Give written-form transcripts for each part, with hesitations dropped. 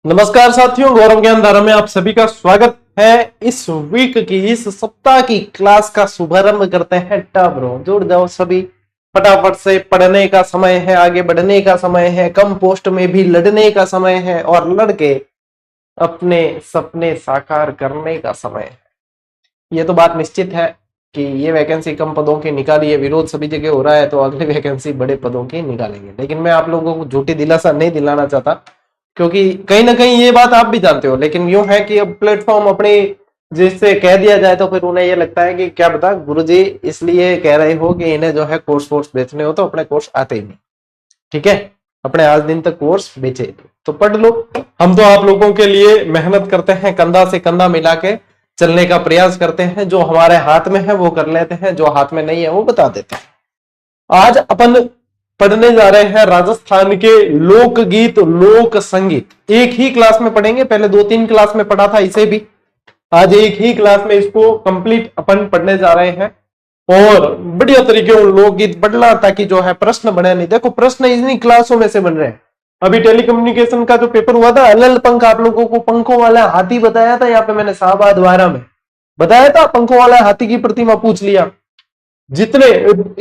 नमस्कार साथियों, गौरव ज्ञान धारा में आप सभी का स्वागत है। इस वीक की इस सप्ताह की क्लास का शुभारंभ करते हैं। टाब्रो जुड़ जाओ सभी, फटाफट से पढ़ने का समय है, आगे बढ़ने का समय है, कम पोस्ट में भी लड़ने का समय है और लड़के अपने सपने साकार करने का समय है। ये तो बात निश्चित है कि ये वैकेंसी कम पदों की निकाली है, विरोध सभी जगह हो रहा है, तो अगली वैकेंसी बड़े पदों की निकालेंगे। लेकिन मैं आप लोगों को झूठी दिलासा नहीं दिलाना चाहता, क्योंकि कहीं ना कहीं ये बात आप भी जानते हो। लेकिन यूं है कि अब प्लेटफॉर्म अपने जिससे कह दिया जाए तो फिर उन्हें ये लगता है कि क्या पता गुरुजी इसलिए कह रहे हो कि इन्हें जो है कोर्स बेचने हो, तो अपने कोर्स आते ही नहीं। ठीक है, अपने आज दिन तक कोर्स बेचे तो पढ़ लो। हम तो आप लोगों के लिए मेहनत करते हैं, कंधा से कंधा मिला के चलने का प्रयास करते हैं। जो हमारे हाथ में है वो कर लेते हैं, जो हाथ में नहीं है वो बता देते हैं। आज अपन पढ़ने जा रहे हैं राजस्थान के लोकगीत लोक संगीत। एक ही क्लास में पढ़ेंगे, पहले 2-3 क्लास में पढ़ा था इसे भी, आज एक ही क्लास में इसको कंप्लीट अपन पढ़ने जा रहे हैं और बढ़िया तरीके उन लोकगीत पढ़ना, ताकि जो है प्रश्न बने नहीं। देखो प्रश्न इन्हीं क्लासों में से बन रहे हैं। अभी टेलीकम्युनिकेशन का जो पेपर हुआ था, अलल पंख, आप लोगों को पंखों वाला हाथी बताया था। यहाँ पे मैंने शाहबाद वारा में बताया था, पंखों वाला हाथी की प्रतिमा पूछ लिया। जितने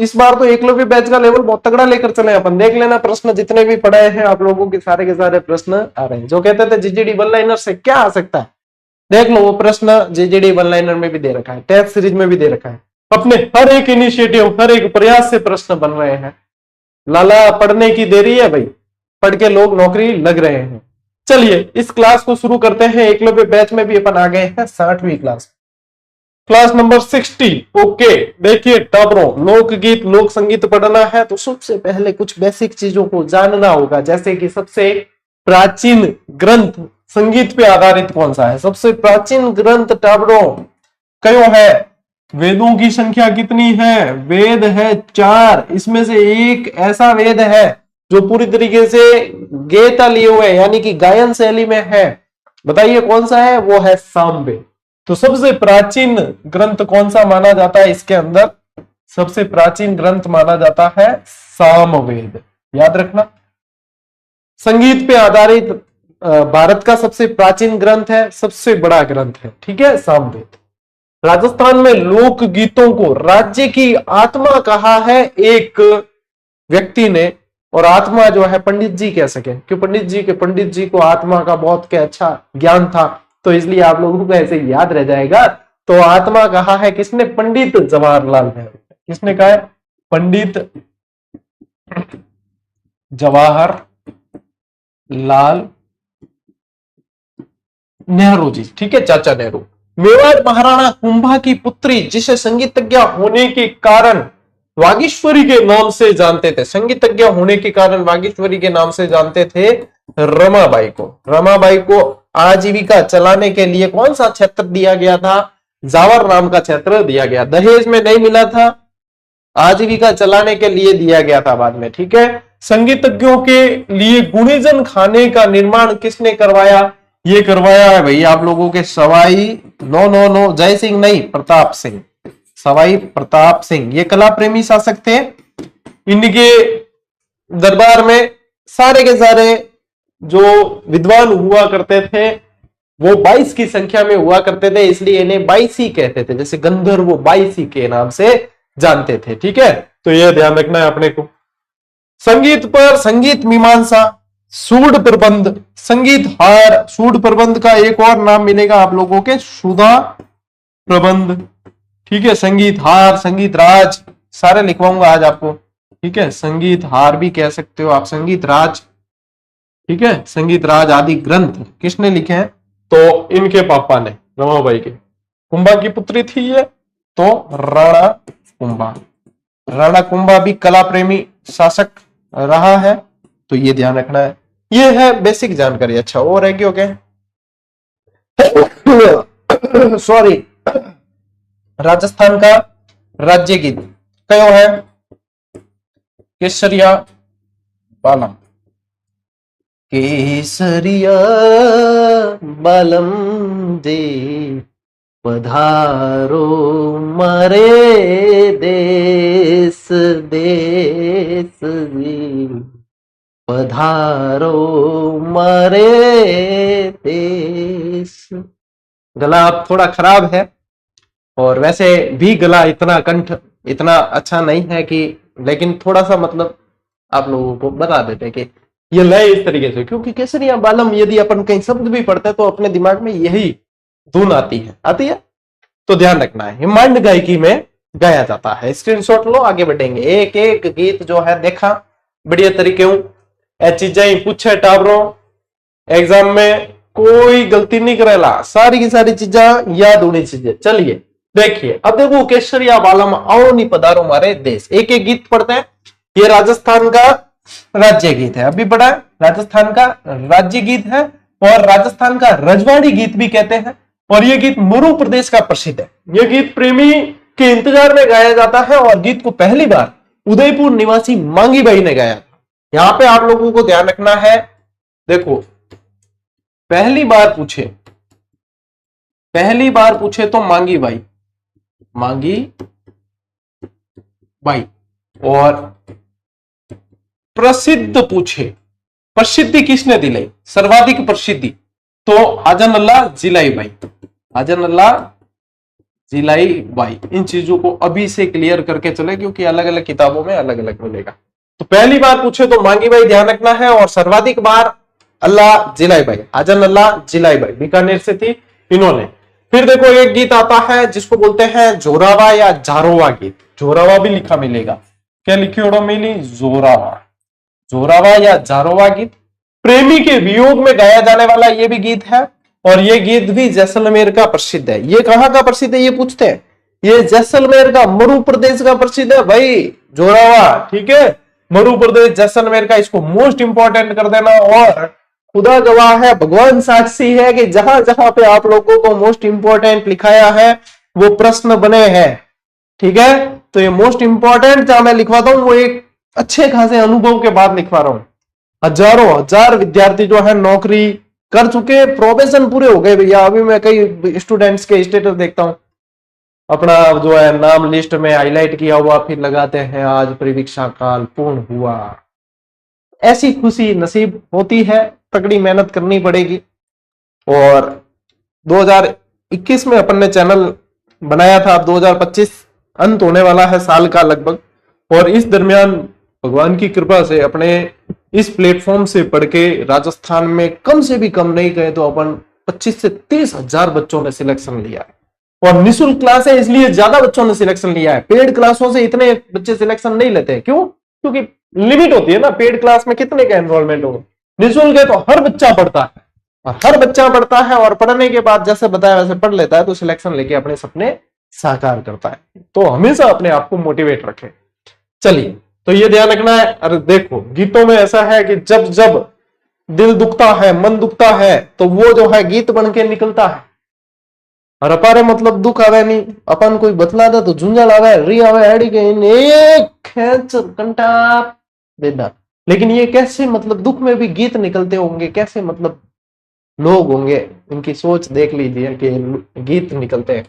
इस बार तो एकलव्य बैच का लेवल बहुत तगड़ा लेकर चले अपन, देख लेना प्रश्न जितने भी पढ़ाए हैं आप लोगों के सारे प्रश्न आ रहे हैं। जो कहते थे जीजीडी वन लाइनर से क्या आ सकता है, देख लो वो प्रश्न जीजीडी वन लाइनर में भी दे रखा है, टेस्ट सीरीज में भी दे रखा है। अपने हर एक इनिशिएटिव, हर एक प्रयास से प्रश्न बन रहे हैं। लाला पढ़ने की देरी है भाई, पढ़ के लोग नौकरी लग रहे हैं। चलिए इस क्लास को शुरू करते हैं। एकलव्य बैच में भी अपन आ गए हैं 60वीं क्लास नंबर 60। ओके, देखिए टाब्रो लोकगीत लोक संगीत पढ़ना है तो सबसे पहले कुछ बेसिक चीजों को जानना होगा, जैसे कि सबसे प्राचीन ग्रंथ संगीत पे आधारित कौन सा है। सबसे प्राचीन ग्रंथ टाब्रो कयो है, वेदों की संख्या कितनी है, वेद है 4। इसमें से एक ऐसा वेद है जो पूरी तरीके से गेता लिए हुए यानी कि गायन शैली में है। बताइए कौन सा है, वो है सामवेद। तो सबसे प्राचीन ग्रंथ कौन सा माना जाता है, इसके अंदर सबसे प्राचीन ग्रंथ माना जाता है सामवेद। याद रखना, संगीत पे आधारित भारत का सबसे प्राचीन ग्रंथ है, सबसे बड़ा ग्रंथ है। ठीक है, सामवेद। राजस्थान में लोक गीतों को राज्य की आत्मा कहा है एक व्यक्ति ने, और आत्मा जो है पंडित जी कह सके, कि पंडित जी को आत्मा का बहुत क्या अच्छा ज्ञान था, तो इसलिए आप लोगों को ऐसे याद रह जाएगा। तो आत्मा कहा है किसने, पंडित जवाहरलाल नेहरू। किसने कहा है, पंडित जवाहरलाल नेहरू जी। ठीक है, चाचा नेहरू। मेवाड़ महाराणा कुंभा की पुत्री, जिसे संगीतज्ञ होने के कारण वागीश्वरी के नाम से जानते थे, संगीतज्ञ होने के कारण वागीश्वरी के नाम से जानते थे, रमाबाई को। रमाबाई को आजीविका चलाने के लिए कौन सा क्षेत्र दिया गया था, जावर नाम का क्षेत्र दिया गया। दहेज में नहीं मिला था, आजीविका चलाने के लिए दिया गया था बाद में। ठीक है, संगीतज्ञों के लिए गुणीजन खाने का निर्माण किसने करवाया, ये करवाया है भाई आप लोगों के सवाई नो जय सिंह नहीं, प्रताप सिंह, सवाई प्रताप सिंह। ये कला प्रेमी शासक थे। इनके दरबार में सारे के सारे जो विद्वान हुआ करते थे वो 22 की संख्या में हुआ करते थे, इसलिए इन्हें बाईसी कहते थे। जैसे गंधर्व बाईसी के नाम से जानते थे। ठीक है, तो यह ध्यान रखना है अपने को। संगीत पर संगीत मीमांसा, सूड प्रबंध, संगीत हार। सूड प्रबंध का एक और नाम मिलेगा आप लोगों के, सुधा प्रबंध। ठीक है, संगीत हार, संगीत राज, सारे लिखवाऊंगा आज आपको। ठीक है, संगीत हार भी कह सकते हो आप, संगीत राज। ठीक है, संगीत राज आदि ग्रंथ किसने लिखे हैं, तो इनके पापा ने, रमाबाई के। कुंभा की पुत्री थी ये, तो राणा कुंभा। राणा कुंभा भी कला प्रेमी शासक रहा है, तो ये ध्यान रखना है। ये है बेसिक जानकारी। अच्छा, और है क्यों क्या सॉरी, राजस्थान का राज्य गीत कयो है, केसरिया बालम। केसरिया बालम दे पधारो मरे देश देश जी। पधारो मारे देश। गला अब थोड़ा खराब है, और वैसे भी गला इतना कंठ इतना अच्छा नहीं है कि, लेकिन थोड़ा सा मतलब आप लोगों को बता देते कि ये लय इस तरीके से, क्योंकि केसरिया बालम यदि अपन कहीं शब्द भी पढ़ते हैं तो अपने दिमाग में यही धुन आती है, तो ध्यान रखना है। हिमांड गायकी में गाया जाता है। स्क्रीनशॉट लो, आगे बढ़ेंगे। एक एक गीत जो है देखा बढ़िया तरीके चीजें पूछे टाबरों एग्जाम में, कोई गलती नहीं करेला, सारी की सारी चीजें याद होनी चाहिए। चलिए देखिए, अब देखो केसरिया बालम आओ नी पधारो मारे देश, एक एक गीत पढ़ते हैं। ये राजस्थान का राज्य गीत है, अभी पढ़ा, राजस्थान का राज्य गीत है, और राजस्थान का रजवाड़ी गीत भी कहते हैं। और यह गीत मरु प्रदेश का प्रसिद्ध है। यह गीत प्रेमी के इंतजार में गाया जाता है, और गीत को पहली बार उदयपुर निवासी मांगी बाई ने गाया। यहां पे आप लोगों को ध्यान रखना है, देखो पहली बार पूछे तो मांगी बाई, और प्रसिद्ध पूछे, प्रसिद्धि किसने दिलाई, सर्वाधिक प्रसिद्धि, तो हाजन जिलाई बाई। इन चीजों को अभी से क्लियर करके चले, क्योंकि अलग अलग किताबों में अलग अलग मिलेगा। तो पहली बार पूछे तो मांगी बाई ध्यान रखना है, और सर्वाधिक बार अल्लाह जिलाई बाई, हाजन अल्लाह जिलाई बाई, बीकानेर से थी इन्होंने। फिर देखो एक गीत आता है जिसको बोलते हैं जोरावा या जारोवा गीत, जोरावा भी लिखा मिलेगा, क्या लिखी ओडो मिली, जोरावा या जारोवा गीत। प्रेमी के वियोग में गाया जाने वाला यह भी गीत है, और यह गीत भी जैसलमेर का प्रसिद्ध है। ये कहां का प्रसिद्ध है ये पूछते हैं, ये जैसलमेर का, मरु प्रदेश का प्रसिद्ध है भाई जोरावा, ठीक है, मरु प्रदेश जैसलमेर का, इसको मोस्ट इंपॉर्टेंट कर देना। और खुदा गवाह है, भगवान साक्षी है कि जहां जहां पे आप लोगों को मोस्ट इंपॉर्टेंट लिखाया है वो प्रश्न बने हैं, ठीक है। तो ये मोस्ट इंपॉर्टेंट जहां मैं लिखवाता हूं वो एक अच्छे खासे अनुभव के बाद लिखवा रहा हूं। हजारों हजार विद्यार्थी जो है नौकरी कर चुके, प्रोबेशन पूरे हो गए भैया। अभी मैं कई स्टूडेंट्स के स्टेटस देखता हूं, अपना जो है नाम लिस्ट में हाईलाइट किया हुआ, फिर लगाते हैं आज परीक्षा काल पूर्ण हुआ। ऐसी खुशी नसीब होती है, तगड़ी मेहनत करनी पड़ेगी। और 2021 में अपन ने चैनल बनाया था, अब 2025 अंत होने वाला है साल का लगभग, और इस दरमियान भगवान की कृपा से अपने इस प्लेटफॉर्म से पढ़ के राजस्थान में कम से भी कम नहीं गए तो अपन 25 से 30 हजार बच्चों ने सिलेक्शन लिया है। और निःशुल्क क्लास है इसलिए ज्यादा बच्चों ने सिलेक्शन लिया है, पेड क्लासों से इतने बच्चे सिलेक्शन नहीं लेते। क्यों? क्योंकि लिमिट होती है ना, पेड क्लास में कितने का एनरोलमेंट होगा। निःशुल्क है तो हर बच्चा पढ़ता है, और हर बच्चा पढ़ता है, और पढ़ने के बाद जैसे बताया वैसे पढ़ लेता है, तो सिलेक्शन लेके अपने सपने साकार करता है। तो हमेशा अपने आप को मोटिवेट रखें। चलिए, तो ये ध्यान रखना है। अरे देखो गीतों में ऐसा है कि जब जब दिल दुखता है, मन दुखता है, तो वो जो है गीत बन के निकलता है। और अपारे मतलब दुख आवे नहीं, अपन कोई बतला दे तो झुंझल आवे, री आवे, हेडी के एक खेच कंटा देदा। लेकिन ये कैसे मतलब दुख में भी गीत निकलते होंगे, कैसे मतलब लोग होंगे, इनकी सोच देख लीजिए कि गीत निकलते हैं।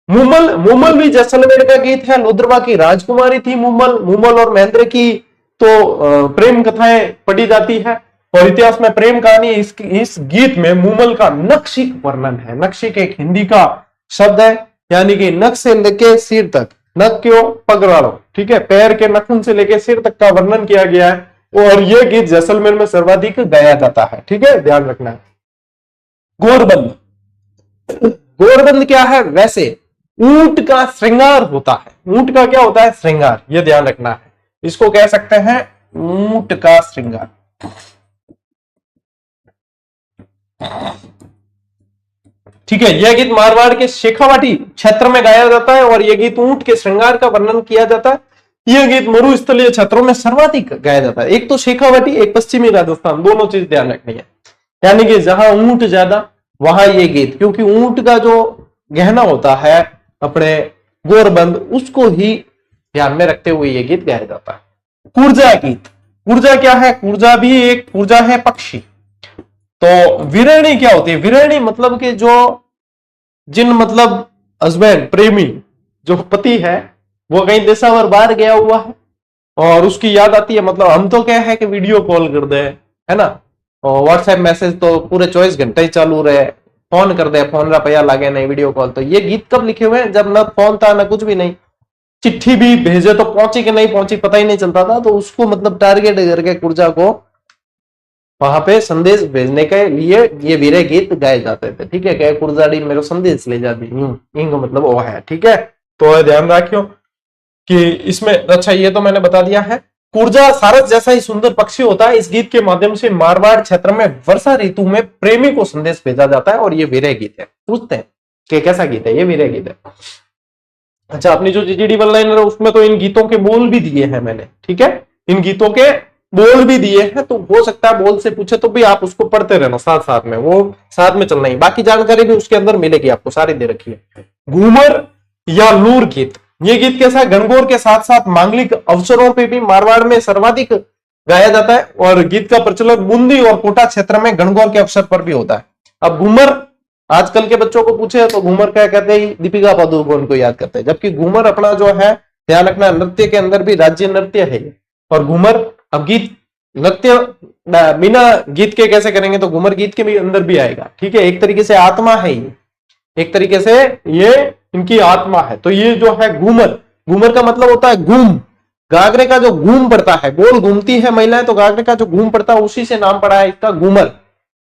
मुमल भी जैसलमेर का गीत है। लोद्रवा की राजकुमारी थी मुमल और महेंद्र की तो प्रेम कथाएं पढ़ी जाती है, और इतिहास में प्रेम कहानी। इस गीत में मुमल का नक्शिक वर्णन है। नक्शिक एक हिंदी का शब्द है, यानी कि नख से लेके सिर तक, नख क्यों पगड़ाड़ो, ठीक है, पैर के नखून से लेके सिर तक का वर्णन किया गया है। और यह गीत जैसलमेर में सर्वाधिक गाया जाता है, ठीक है, ध्यान रखना है। गोरबंद क्या है? वैसे ऊंट का श्रृंगार होता है। ऊंट का क्या होता है? श्रृंगार, यह ध्यान रखना है। इसको कह सकते हैं ऊंट का श्रृंगार। ठीक है, यह गीत मारवाड़ के शेखावाटी क्षेत्र में गाया जाता है, और यह गीत ऊंट के श्रृंगार का वर्णन किया जाता है। यह गीत मरुस्थलीय क्षेत्रों में सर्वाधिक गाया जाता है। एक तो शेखावाटी, एक पश्चिमी राजस्थान, दोनों चीज ध्यान रखनी है। यानी कि जहां ऊंट ज्यादा वहां ये गीत, क्योंकि ऊंट का जो गहना होता है अपने गोरबंद, उसको ही ध्यान में रखते हुए यह गीत गाया जाता है। कूर्जा गीत, कूर्जा क्या है? कूर्जा भी एक कूर्जा है पक्षी। तो विरणी क्या होती है? विरणी मतलब कि जो जिन मतलब हस्बैंड, प्रेमी, जो पति है वो कहीं देशावर बाहर गया हुआ है, और उसकी याद आती है। मतलब हम तो क्या है कि वीडियो कॉल कर दे, है ना, और व्हाट्सएप मैसेज तो पूरे 24 घंटे ही चालू रहे, फोन कर दे, फोन रुपया लागे नहीं, वीडियो कॉल। तो ये गीत कब लिखे हुए हैं? जब ना फोन था ना कुछ भी नहीं, चिट्ठी भी भेजे तो पहुंची कि नहीं पहुंची पता ही नहीं चलता था। तो उसको मतलब टारगेट करके कुर्जा को वहां पे संदेश भेजने के लिए ये वीरे गीत गाए जाते थे। ठीक है, क्या कुर्जाड़ी मेरे संदेश ले जाती, इंग मतलब वो है। ठीक है, तो ध्यान रखियो कि इसमें, अच्छा ये तो मैंने बता दिया है। कुर्जा सारस जैसा ही सुंदर पक्षी होता है। इस गीत के माध्यम से मारवाड़ क्षेत्र में वर्षा ऋतु में प्रेमी को संदेश भेजा जाता है और ये वीरे गीत है। पूछते हैं कि कैसा गीत है? ये वीरे गीत है। अच्छा, अपनी जो जीजीडी वन लाइनर है उसमें तो इन गीतों के बोल भी दिए हैं मैंने। ठीक है, इन गीतों के बोल भी दिए हैं, तो हो सकता है बोल से पूछे तो भी आप उसको पढ़ते रहना साथ साथ में, वो साथ में चलना ही। बाकी जानकारी भी उसके अंदर मिलेगी आपको, सारी दे रखी है। घूमर या लूर गीत, ये गीत कैसा है? गणगौर के साथ साथ मांगलिक अवसरों पर भी मारवाड़ में सर्वाधिक गाया जाता है और गीत का प्रचलन बूंदी और कोटा क्षेत्र में गणगौर के अवसर पर भी होता है। अब घूमर आजकल के बच्चों को पूछे तो घूमर क्या कहते हैं? दीपिका पादुकोण को याद करते हैं, जबकि घूमर अपना जो है, ध्यान रखना, नृत्य के अंदर भी राज्य नृत्य है। और घूमर, अब गीत नृत्य बिना गीत के कैसे करेंगे? तो घूमर गीत के भी अंदर भी आएगा। ठीक है, एक तरीके से आत्मा है ये, एक तरीके से ये इनकी आत्मा है। तो ये जो है घूमर, घूमर का मतलब होता है घूम, गागरे का जो घूम पड़ता है, गोल घूमती है महिलाएं, तो गागरे का जो घूम पड़ता है उसी से नाम पड़ा है इसका घूमर।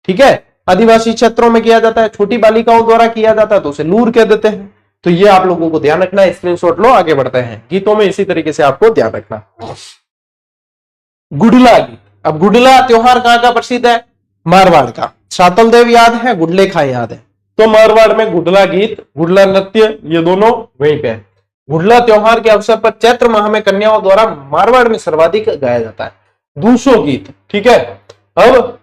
ठीक है, आदिवासी क्षेत्रों में किया जाता है, छोटी बालिकाओं द्वारा किया जाता है तो उसे लूर कह देते हैं। तो ये आप लोगों को ध्यान रखना है, स्क्रीनशॉट लो, आगे बढ़ते हैं। गीतों में इसी तरीके से आपको ध्यान रखना। गुडला गीत, अब गुडला त्योहार कहां का प्रसिद्ध है? मारवाड़ का। शातल देव याद है, गुडले खा याद है, तो मारवाड़ में गुडला गीत, गुडला नृत्य, ये दोनों वहीं पे है। गुडला त्योहार के अवसर पर चैत्र माह में कन्याओं द्वारा मारवाड़ में सर्वाधिक गाया जाता है। दूसो गीत, ठीक है, अब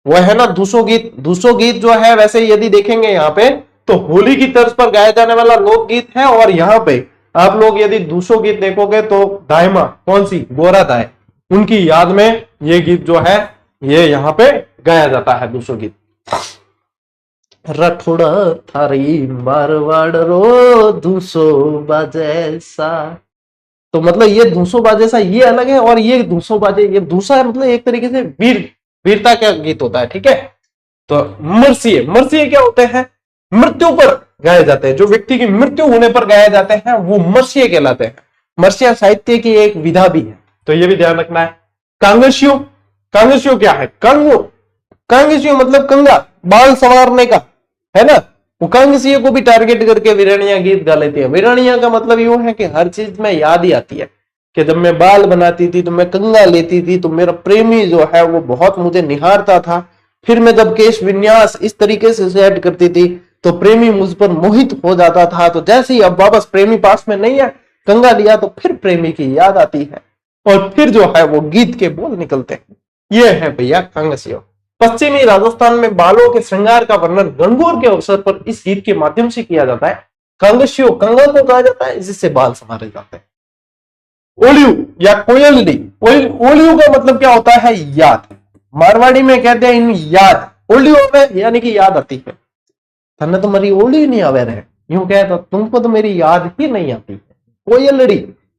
वह है ना दूसो गीत। दूसो गीत जो है, वैसे यदि देखेंगे यहाँ पे तो होली की तर्ज पर गाया जाने वाला लोकगीत है। और यहाँ पे आप लोग यदि दूसो गीत देखोगे तो दायमा, कौन सी? गोरा दाय, उनकी याद में ये गीत जो है ये यहाँ पे गाया जाता है, दूसो गीत। रठोड़ा थारी मारवाड़ रो दूसो बाजे सा, तो मतलब ये दूसो बाजे सा ये अलग है और ये दूसो बाजे, ये दूसरा है, मतलब एक तरीके से वीरता का गीत होता है। ठीक है, तो मरसिए, मरसिए क्या होते हैं? मृत्यु पर गाए जाते हैं, जो व्यक्ति की मृत्यु होने पर गाए जाते हैं वो मरसिए कहलाते हैं। मरसिया साहित्य की एक विधा भी है, तो ये भी ध्यान रखना है। कांगसियो, कांगसियो क्या है? कंगो, कांगसियो मतलब कंगा, बाल संवारने का, है ना। वो कांगसियो को भी टारगेट करके वीरानिया गीत गा लेती है। वीरानिया का मतलब यूं है कि हर चीज में याद ही आती है कि जब मैं बाल बनाती थी तो मैं कंगा लेती थी, तो मेरा प्रेमी जो है वो बहुत मुझे निहारता था, फिर मैं जब केश विन्यास इस तरीके से सेट करती थी तो प्रेमी मुझ पर मोहित हो जाता था। तो जैसे ही अब वापस प्रेमी पास में नहीं है, कंगा लिया, तो फिर प्रेमी की याद आती है और फिर जो है वो गीत के बोल निकलते हैं। ये है भैया कांगसियो। पश्चिमी राजस्थान में बालों के श्रृंगार का वर्णन गणगौर के अवसर पर इस गीत के माध्यम से किया जाता है। कांगसियो कंगा को कहा जाता है जिससे बाल संवारे जाते हैं। ओलियू या कोयलडी, ओलियू का मतलब क्या होता है? याद। मारवाड़ी में कहते हैं इन याद, ओलियू में यानी कि याद आती है। तन्ने तो मेरी ओली नहीं आवे रहे, यूं कहता तुमको तो मेरी याद ही नहीं आती है। कोयलड़ी,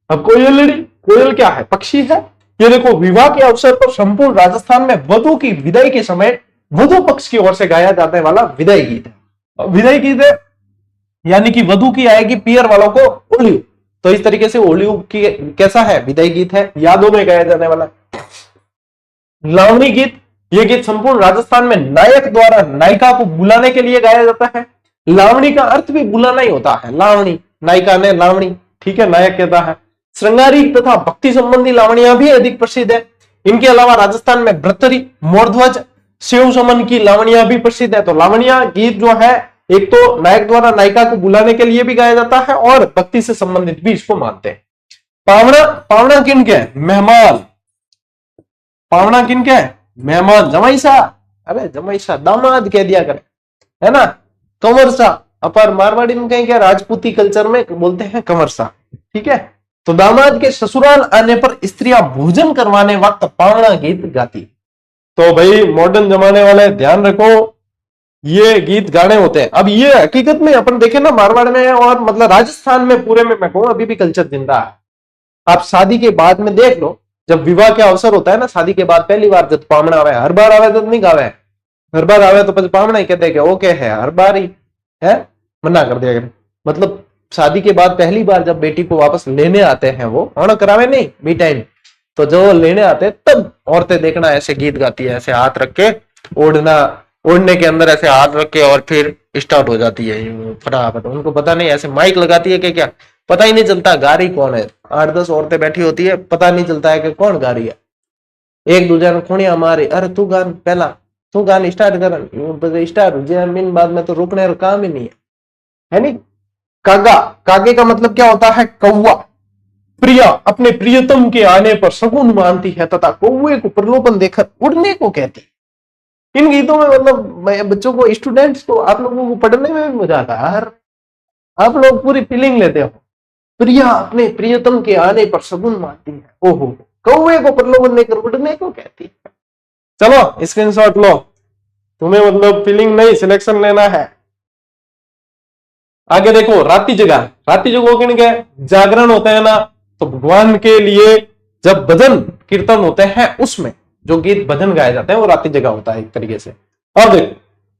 अब कोयलड़ी, कोयल क्या है? पक्षी है। ये देखो, विवाह के अवसर पर संपूर्ण राजस्थान में वधु की विदाई के समय वधु पक्ष की ओर से गाया जाने वाला विदाई गीत है। विदाई गीत है यानी कि वधु की आएगी पियर वालों को ओलियू, तो इस तरीके से ओलियू की कैसा है? विदाई गीत है, यादों में गाया जाने वाला। लावणी गीत, यह गीत संपूर्ण राजस्थान में नायक द्वारा नायिका को बुलाने के लिए गाया जाता है। लावणी का अर्थ भी बुलाना ही होता है, लावणी, नायिका ने लावणी, ठीक है, नायक कहता है। श्रृंगारिक तथा भक्ति संबंधी लावणियां भी अधिक प्रसिद्ध है। इनके अलावा राजस्थान में भ्रतरी, मोरध्वज, शिव समन की लावणियां भी प्रसिद्ध है। तो लावणिया गीत जो है, एक तो नायक द्वारा नायिका को बुलाने के लिए भी गाया जाता है और भक्ति से संबंधित भी इसको मानते हैं। पावना, पावना किन के? मेहमान। पावना किन के? मेहमान, जमाईसा, अरे जमाईसा दामाद कह दिया करे, है ना। कंवरसा, अपर मारवाड़ी में कहीं क्या राजपूती कल्चर में बोलते हैं कंवरसा, ठीक है। तो दामाद के ससुराल आने पर स्त्रियां भोजन करवाने वक्त पावना गीत गाती। तो भाई मॉडर्न जमाने वाले ध्यान रखो, ये गीत गाने होते हैं। अब ये हकीकत में अपन देखें ना मारवाड़ में और मतलब राजस्थान में पूरे में मैं कहूं अभी भी कल्चर जिंदा है। आप शादी के बाद में देख लो, जब विवाह के अवसर होता है ना, शादी के बाद पहली बार जब पामना आवे, हर बार आवे तो नहीं गावे, हर बार आवे तो પછી पामना ही कहते हैं कि ओके है, हर बार ही है, मना कर दिया गया। मतलब शादी के बाद पहली बार जब बेटी को वापस लेने आते हैं, वो ऑन करावे नहीं बी टाइम, तो जो लेने आते हैं तब औरतें देखना ऐसे गीत गाती है, ऐसे हाथ रख के, ओढ़ना, ओढ़ने के अंदर ऐसे हाथ रख के और फिर स्टार्ट हो जाती है फटाफट। उनको पता नहीं ऐसे माइक लगाती है कि क्या, पता ही नहीं चलता गा रही कौन है। 8-10 औरतें बैठी होती है, पता नहीं चलता है कि कौन गा रही है। एक दूसरे ने खुणिया मारी, अरे तू गान पहला, तू गान स्टार्ट कर, स्टार्ट मिन बाद में तो रुकने का काम ही नहीं है नहीं। कागा, कागे का मतलब क्या होता है? कौवा। प्रिया अपने प्रियतम के आने पर शगुन मानती है तथा कौवे को प्रलोभन देकर उड़ने को कहती है। इन गीतों में मतलब बच्चों को, स्टूडेंट्स को, आप लोगों को पढ़ने में भी मजा आता है, आप लोग पूरी फीलिंग लेते हो। प्रिया अपने प्रियतम के आने पर शगुन मानती है, ओहो, कौवे को प्रलोभन देकर उड़ने को कहती है। चलो स्क्रीनशॉट लो, तुम्हें मतलब फीलिंग नहीं, सिलेक्शन लेना है। आगे देखो, रात्रि जगह, रात्रि जगह किन के जागरण होते हैं ना, तो भगवान के लिए जब भजन कीर्तन होते हैं, उसमें जो गीत भजन गाए जाते हैं वो रात्रि जगह होता है एक तरीके से। अब देखो,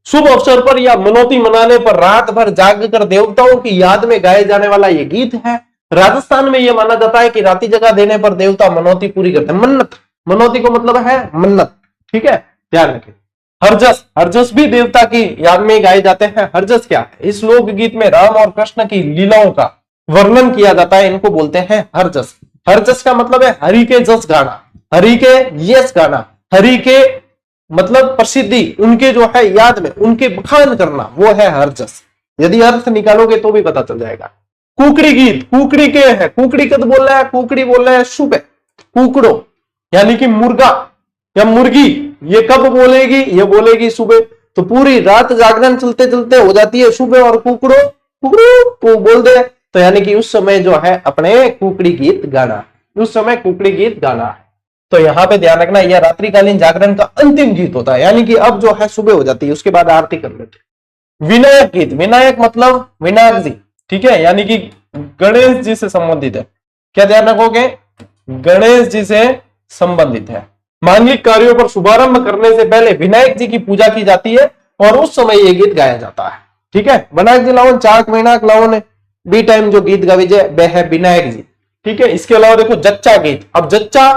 शुभ अवसर पर या मनौती मनाने पर रात भर जाग कर देवताओं की याद में गाए जाने वाला ये गीत है। राजस्थान में यह माना जाता है कि रात्रि जगह देने पर देवता मनौती पूरी करते हैं। मन्नत, मनौती को मतलब है मन्नत, ठीक है, ध्यान रखें। हरजस, हरजस भी देवता की याद में गाए जाते हैं। हरजस क्या है? इस लोकगीत में राम और कृष्ण की लीलाओं का वर्णन किया जाता है, इनको बोलते हैं हरजस। हरजस का मतलब है हरि के जस गाना, हरि के यश गाना, हरि के मतलब प्रसिद्धि, उनके जो है याद में उनके बखान करना, वो है हरजस। यदि अर्थ निकालोगे तो भी पता चल जाएगा। कुकड़ी गीत, कुकड़ी के है, कुकड़ी कद बोल रहा है, कुकड़ी बोल रहा है सुबह, कुकड़ो यानी कि मुर्गा या मुर्गी, ये कब बोलेगी? ये बोलेगी सुबह। तो पूरी रात जागरण चलते चलते हो जाती है सुबह, और कुकड़ो कुकड़ो बोल दे, तो यानी कि उस समय जो है अपने कुकड़ी गीत गाना, उस समय कुकड़ी गीत गाना है। तो यहाँ पे ध्यान रखना, यह रात्रिकालीन जागरण का अंतिम गीत होता है, यानी कि अब जो है सुबह हो जाती है, उसके बाद आरती कर लेते। विनायक गीत, विनायक मतलब विनायक जी, ठीक है, यानी कि गणेश जी से संबंधित है। क्या ध्यान रखोगे? गणेश जी से संबंधित है। मांगलिक कार्यों पर शुभारंभ करने से पहले विनायक जी की पूजा की जाती है और उस समय ये गीत गाया जाता है, ठीक है। विनायक जी लाओ, चाक विनायक लाओ ने बी टाइम जो गीत गावे वह है विनायक जी, ठीक है। इसके अलावा देखो जच्चा गीत। अब जच्चा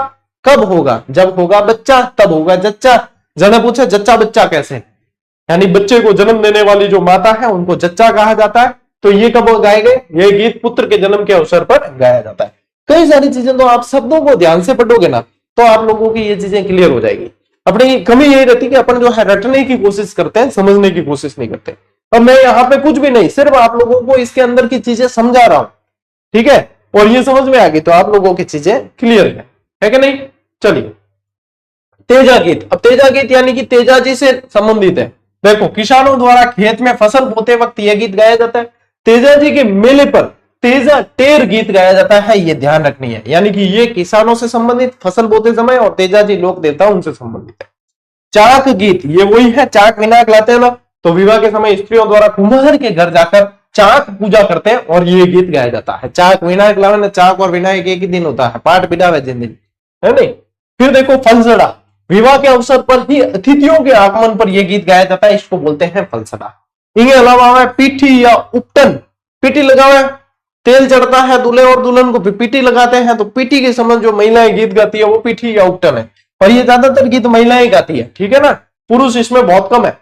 कब होगा? जब होगा बच्चा तब होगा जच्चा। जने पूछे जच्चा बच्चा कैसे, यानी बच्चे को जन्म देने वाली जो माता है उनको जच्चा कहा जाता है। तो ये कब गाए गए? ये गीत पुत्र के जन्म के अवसर पर गाया जाता है। कई सारी चीजें तो आप शब्दों को ध्यान से पढ़ोगे ना, तो आप लोगों की ये चीजें क्लियर हो जाएगी। अपनी कमी यही रहती है कि अपन जो है रटने की कोशिश करते हैं, समझने की कोशिश नहीं करते। अब मैं यहाँ पे कुछ भी नहीं, सिर्फ आप लोगों को इसके अंदर की चीजें समझा रहा हूं, ठीक है, और ये समझ में आ गई तो आप लोगों की चीजें क्लियर है कि नहीं। चलिए, तेजा गीत। अब तेजा गीत यानी कि तेजा जी से संबंधित है। देखो, किसानों द्वारा खेत में फसल बोते वक्त यह गीत गाया जाता है। तेजा जी के मेले पर तेजा टेर गीत गाया जाता है, ये ध्यान रखनी है, यानी कि ये किसानों से संबंधित, फसल बोते समय, और तेजा जी लोक देवता उनसे संबंधित है। चाक गीत, ये वही है, चाक विनायक लाते हैं ना, तो विवाह के समय स्त्रियों द्वारा कुम्हार के घर जाकर चाक पूजा करते हैं और ये गीत गाया जाता है। चाक विनायक लावे ना, चाक और विनायक एक ही दिन होता है, पाठ बिडावे जिन दिन, है नहीं। फिर देखो फलसड़ा, विवाह के अवसर पर ही अतिथियों के आगमन पर यह गीत गाया जाता है, इसको बोलते हैं फलसड़ा। इनके अलावा पीठी या उपटन, पीठी लगावे, तेल चढ़ता है दूल्हे और दुल्हन को, पीठी लगाते हैं, तो पीठी के संबंध जो महिलाएं गीत गाती है वो पीठी या उपटन है, और ये ज्यादातर गीत महिलाएं गाती है, ठीक है ना, पुरुष इसमें बहुत कम है।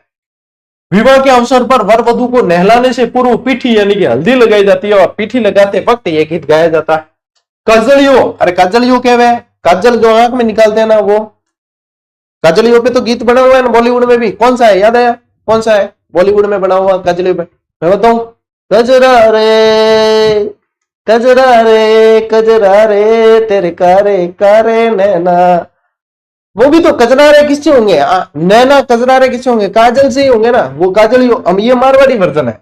विवाह के अवसर पर वर वधु को नहलाने से पूर्व पीठी यानी कि हल्दी लगाई जाती है, और पीठी लगाते वक्त यह गीत गाया जाता है। काजलियो, अरे काजलियो क्या है? काजल जो आंख में निकालते हैं ना, वो काजलियों पे तो गीत बना हुआ है ना बॉलीवुड में भी। कौन सा है, याद है? कौन सा है बॉलीवुड में बना हुआ काजलियों पे? मैं बताऊं, कजरा रे कजरा रे तेरे कारे कारे नैना, वो भी तो कजरा रे किससे होंगे? नैना कजरा रे किससे होंगे? काजल से ही होंगे ना, वो काजलियो। अब ये मारवाड़ी वर्जन है,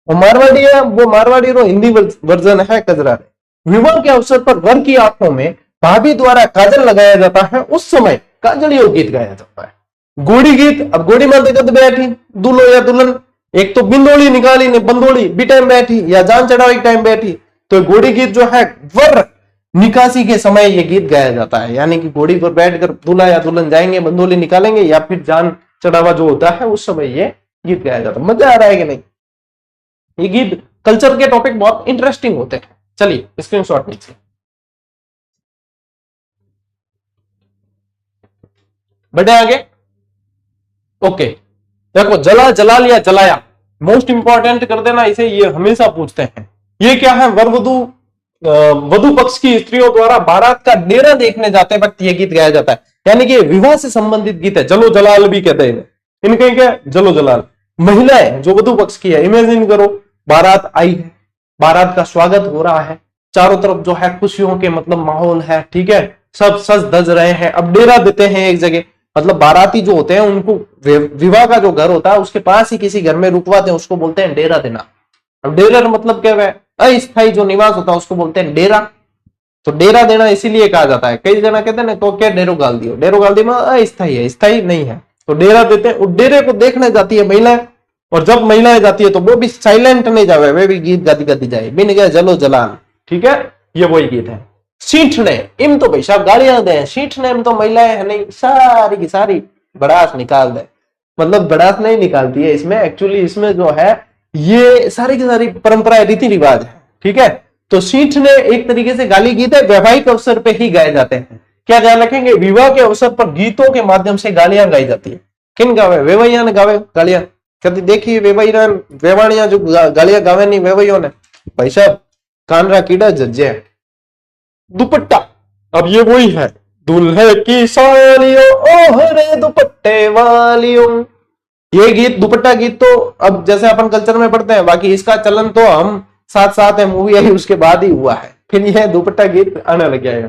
वो मारवाड़ी है, वो मारवाड़ी रो हिंदी वर्जन है कजरा रे। विवाह के अवसर पर वर की आंखों में भाभी द्वारा काजल लगाया जाता है, उस समय काजलियों गीत गाया जाता है। गोड़ी गीत। अब गोड़ी मारते कद बैठी दूल्हो या दुल्हन, एक तो बिंदोली निकाली ने बंदोली भी टाइम बैठी, या जान चढ़ाई टाइम बैठी, तो गोड़ी गीत जो है वर निकासी के समय ये गीत गाया जाता है, यानी कि घोड़ी पर बैठकर दूल्हा या दुल्हन जाएंगे, बंदोली निकालेंगे या फिर जान चढ़ावा जो होता है उस समय ये गीत गाया जाता है। मजा आ रहा है कि नहीं? ये गीत कल्चर के टॉपिक बहुत इंटरेस्टिंग होते हैं। चलिए स्क्रीनशॉट लीजिए। बढ़े आगे। ओके, देखो जला, जला लिया, जलाया, मोस्ट इंपॉर्टेंट कर देना इसे, ये हमेशा पूछते हैं। ये क्या है? वर वधु वधु पक्ष की स्त्रियों द्वारा बारात का डेरा देखने जाते वक्त ये गीत गाया जाता है, यानी कि विवाह से संबंधित गीत है। जलो जलाल भी कहते हैं इनके, क्या जलो जलाल। महिलाएं जो वधु पक्ष की है, इमेजिन करो बारात आई है, बारात का स्वागत हो रहा है, चारों तरफ जो है खुशियों के मतलब माहौल है, ठीक है, सब सज धज रहे हैं। अब डेरा देते हैं एक जगह, मतलब बाराती जो होते हैं उनको विवाह का जो घर होता है उसके पास ही किसी घर में रुकवाते हैं, उसको बोलते हैं डेरा देना। अब डेरा मतलब क्या है? अस्थायी जो निवास होता है उसको बोलते हैं डेरा। तो डेरा देना इसीलिए कहा जाता है। कई जना कहते हैं ना, तो क्या डेरो गाल दियो, डेरो गाल दियो अस्थायी है, स्थायी नहीं है, तो डेरा देते हैं। उस डेरे को देखने जाती है महिलाएं, और जब महिलाएं जाती है तो वो भी साइलेंट नहीं जावे, वे भी गीत गाती गाती जाए, बिन गए जलो जलाल, ठीक है, ये वही गीत है। सींठने इम तो भाई साहब गालियां दे, सींठने इम तो महिलाएं है नहीं, सारी की सारी बड़ास निकाल दे, मतलब बड़ास नहीं निकालती है इसमें, एक्चुअली इसमें जो है ये सारी की सारी परंपराएं रीति रिवाज है, ठीक है। तो सींठने एक तरीके से गाली गीत है, वैवाहिक अवसर पे ही गाए जाते हैं। क्या ध्यान रखेंगे? विवाह के अवसर पर गीतों के माध्यम से गालियां गाई जाती है। किन गावे? वेवैया ने गावे गालियां। कभी देखिए वेवाणियां जो गालियां गावे नहीं वेवैयों ने, भाई साहब कानरा कीड़ा जज्जे। दुपट्टा, अब ये वही है, दुल्हे की सालियों ओहरे दुपट्टे वालियों, ये गीत दुपट्टा गीत तो अब जैसे अपन कल्चर में पढ़ते हैं, बाकी इसका चलन तो हम साथ साथ है मूवी आई उसके बाद ही हुआ है, फिर यह दुपट्टा गीत आने लग जाएगा।